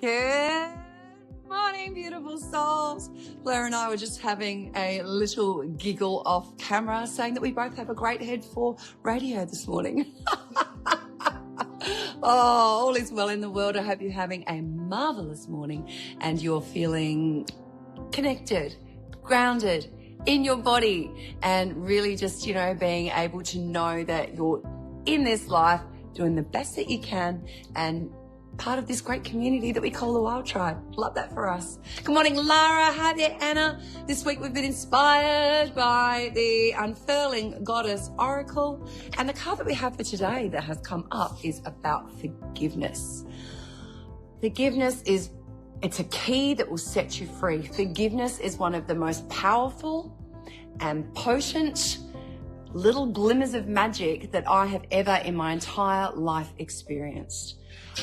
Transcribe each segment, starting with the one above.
Good morning, beautiful souls. Blair and I were just having a little giggle off camera, saying that we both have a great head for radio this morning. Oh, all is well in the world. I hope you're having a marvelous morning and you're feeling connected, grounded in your body, and really just, being able to know that you're in this life doing the best that you can and part of this great community that we call the Wyld Tribe. Love that for us. Good morning, Lara. Hi there, Anna. This week we've been inspired by the Unfurling Goddess Oracle, and the card that we have for today that has come up is about forgiveness. Forgiveness it's a key that will set you free. Forgiveness is one of the most powerful and potent little glimmers of magic that I have ever in my entire life experienced.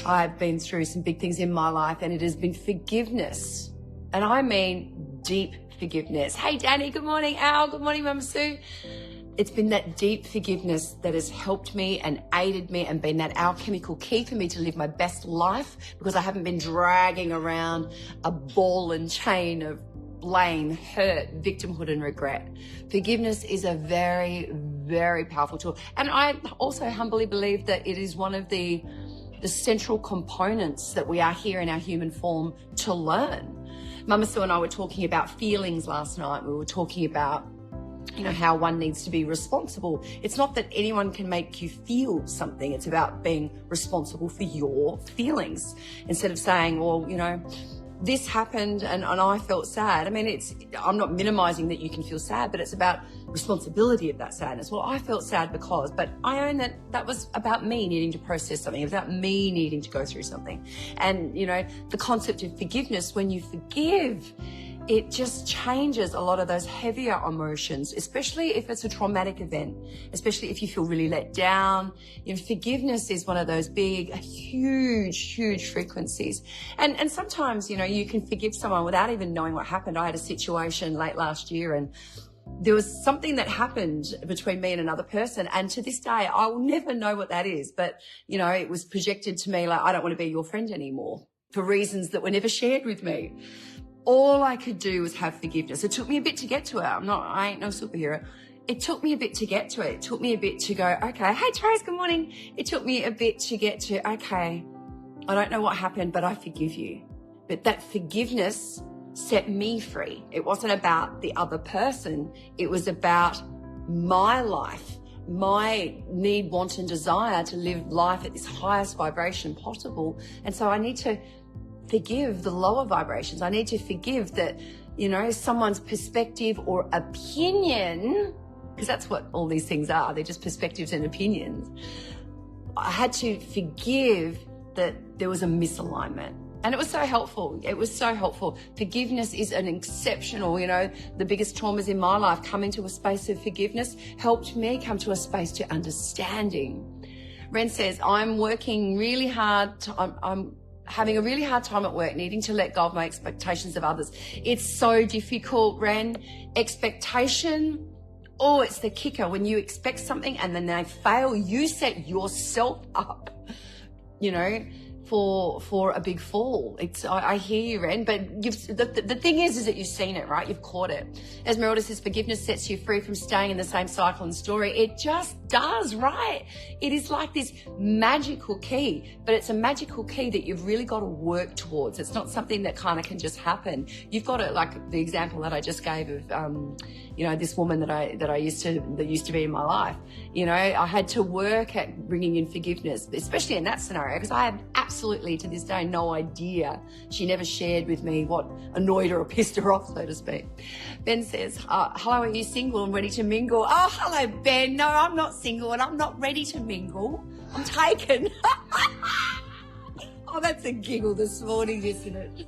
I've been through some big things in my life, and it has been forgiveness. And I mean deep forgiveness. Hey, Danny, good morning. Al, good morning, Mama Sue. It's been that deep forgiveness that has helped me and aided me and been that alchemical key for me to live my best life, because I haven't been dragging around a ball and chain of blame, hurt, victimhood, and regret. Forgiveness is a very, very powerful tool. And I also humbly believe that it is one of the central components that we are here in our human form to learn. Mama Sue and I were talking about feelings last night. We were talking about, how one needs to be responsible. It's not that anyone can make you feel something. It's about being responsible for your feelings. Instead of saying, well, this happened and I felt sad. I mean, I'm not minimizing that you can feel sad, but it's about responsibility of that sadness. Well, I felt sad but I own that was about me needing to process something. It was about me needing to go through something. And, the concept of forgiveness, when you forgive, it just changes a lot of those heavier emotions, especially if it's a traumatic event, especially if you feel really let down. Forgiveness is one of those big, huge frequencies. And sometimes, you can forgive someone without even knowing what happened. I had a situation late last year, and there was something that happened between me and another person. And to this day, I will never know what that is. But, it was projected to me like, I don't want to be your friend anymore, for reasons that were never shared with me. All I could do was have forgiveness. It took me a bit to get to it. I ain't no superhero. It took me a bit to get to it. It took me a bit to go, okay, hey, Trace, good morning. It took me a bit to get to, okay, I don't know what happened, but I forgive you. But that forgiveness set me free. It wasn't about the other person. It was about my life, my need, want, and desire to live life at this highest vibration possible. And so I need to forgive the lower vibrations. I need to forgive that, someone's perspective or opinion, because that's what all these things are. They're just perspectives and opinions. I had to forgive that there was a misalignment. And it was so helpful. It was so helpful. Forgiveness is an exceptional, the biggest traumas in my life, coming to a space of forgiveness helped me come to a space to understanding. Ren says, I'm working really hard. I'm having a really hard time at work, needing to let go of my expectations of others. It's so difficult, Ren. Expectation, it's the kicker. When you expect something and then they fail, you set yourself up, for a big fall. I hear you, Ren, but the thing is that you've seen it, right? You've caught it. Esmeralda says, forgiveness sets you free from staying in the same cycle and story. It just does, right? It is like this magical key, but it's a magical key that you've really got to work towards. It's not something that kind of can just happen. You've got to, like the example that I just gave of, this woman that used to be in my life. I had to work at bringing in forgiveness, especially in that scenario, because I had absolutely to this day no idea. She never shared with me what annoyed her or pissed her off, so to speak. Ben says, hello, are you single and ready to mingle? Oh, hello, Ben. No, I'm not single and I'm not ready to mingle. I'm taken. Oh, that's a giggle this morning, isn't it?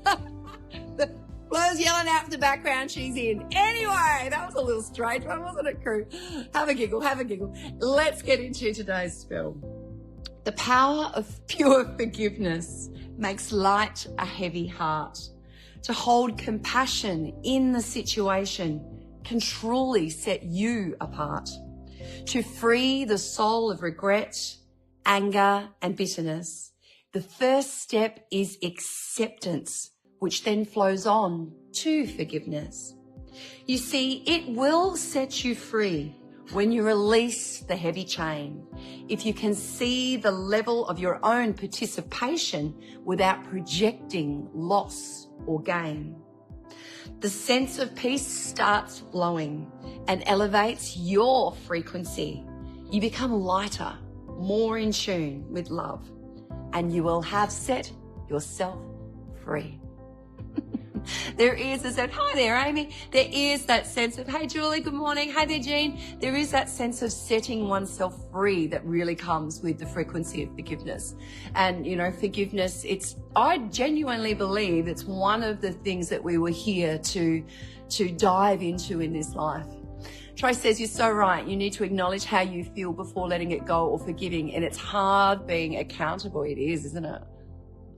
Blair's yelling out in the background, she's in. Anyway, that was a little strange one, wasn't it, crew? Have a giggle, have a giggle. Let's get into today's spell. The power of pure forgiveness makes light a heavy heart. To hold compassion in the situation can truly set you apart. To free the soul of regret, anger, and bitterness The first step is acceptance, which then flows on to forgiveness. You see, it will set you free when you release the heavy chain, if you can see the level of your own participation without projecting loss or gain. The sense of peace starts flowing and elevates your frequency. You become lighter, more in tune with love, and you will have set yourself free. There is a sense, hi there, Amy. There is that sense of, hey, Julie, good morning. Hey there, Jean. There is that sense of setting oneself free that really comes with the frequency of forgiveness. And, you know, forgiveness, I genuinely believe it's one of the things that we were here to dive into in this life. Trace says, you're so right. You need to acknowledge how you feel before letting it go or forgiving. And it's hard being accountable. It is, isn't it?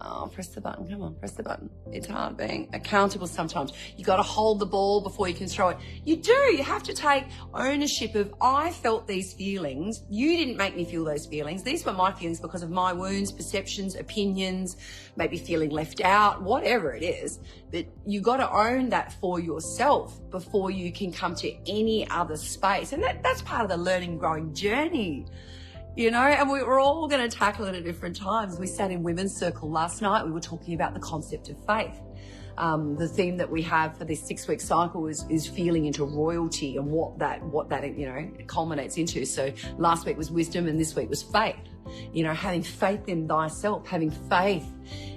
Oh, press the button. Come on, press the button. It's hard being accountable sometimes. You got to hold the ball before you can throw it. You do. You have to take ownership of, I felt these feelings. You didn't make me feel those feelings. These were my feelings because of my wounds, perceptions, opinions, maybe feeling left out, whatever it is. But you got to own that for yourself before you can come to any other space. And that's part of the learning, growing journey. You know, and we were all going to tackle it at different times. We sat in Women's Circle last night. We were talking about the concept of faith. The theme that we have for this 6-week cycle is feeling into royalty and what that, you know, culminates into. So last week was wisdom and this week was faith. You know, having faith in thyself, having faith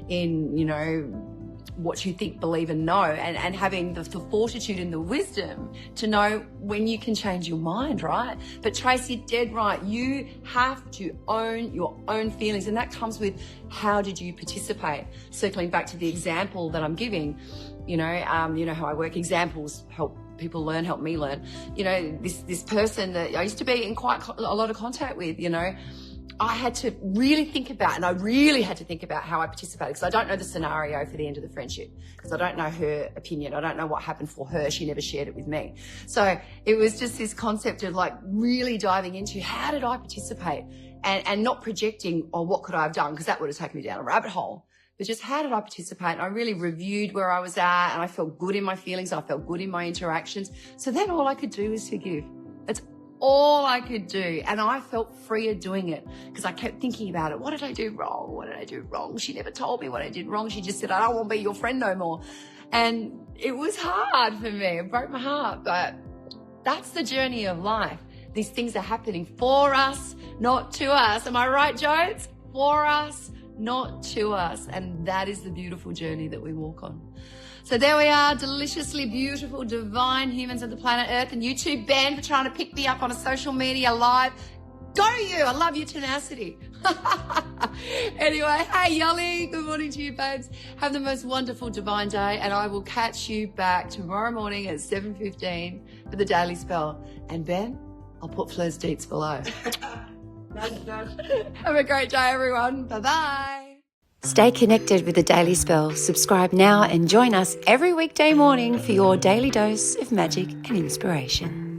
in, you know, what you think, believe and know, and having the fortitude and the wisdom to know when you can change your mind, right? But Tracy, dead right. You have to own your own feelings, and that comes with how did you participate? Circling back to the example that I'm giving, you know how I work, examples help people learn, help me learn. You know, this person that I used to be in quite a lot of contact with, you know, I had to really think about, and I really had to think about how I participated, because I don't know the scenario for the end of the friendship, because I don't know her opinion. I don't know what happened for her. She never shared it with me. So it was just this concept of like really diving into how did I participate, and not projecting, oh, what could I have done? Because that would have taken me down a rabbit hole. But just how did I participate? And I really reviewed where I was at, and I felt good in my feelings. I felt good in my interactions. So then all I could do was forgive. That's all I could do. And I felt freer doing it because I kept thinking about it. What did I do wrong? What did I do wrong? She never told me what I did wrong. She just said, I don't want to be your friend no more. And it was hard for me. It broke my heart. But that's the journey of life. These things are happening for us, not to us. Am I right, Jones? For us, not to us. And that is the beautiful journey that we walk on. So there we are, deliciously beautiful, divine humans of the planet Earth. And you too, Ben, for trying to pick me up on a social media live. Go you! I love your tenacity. Anyway, hey, Yali, good morning to you, babes. Have the most wonderful divine day, and I will catch you back tomorrow morning at 7:15 for the Daily Spell. And Ben, I'll put Fleur's deets below. Have a great day, everyone. Bye-bye. Stay connected with the Daily Spell. Subscribe now and join us every weekday morning for your daily dose of magic and inspiration.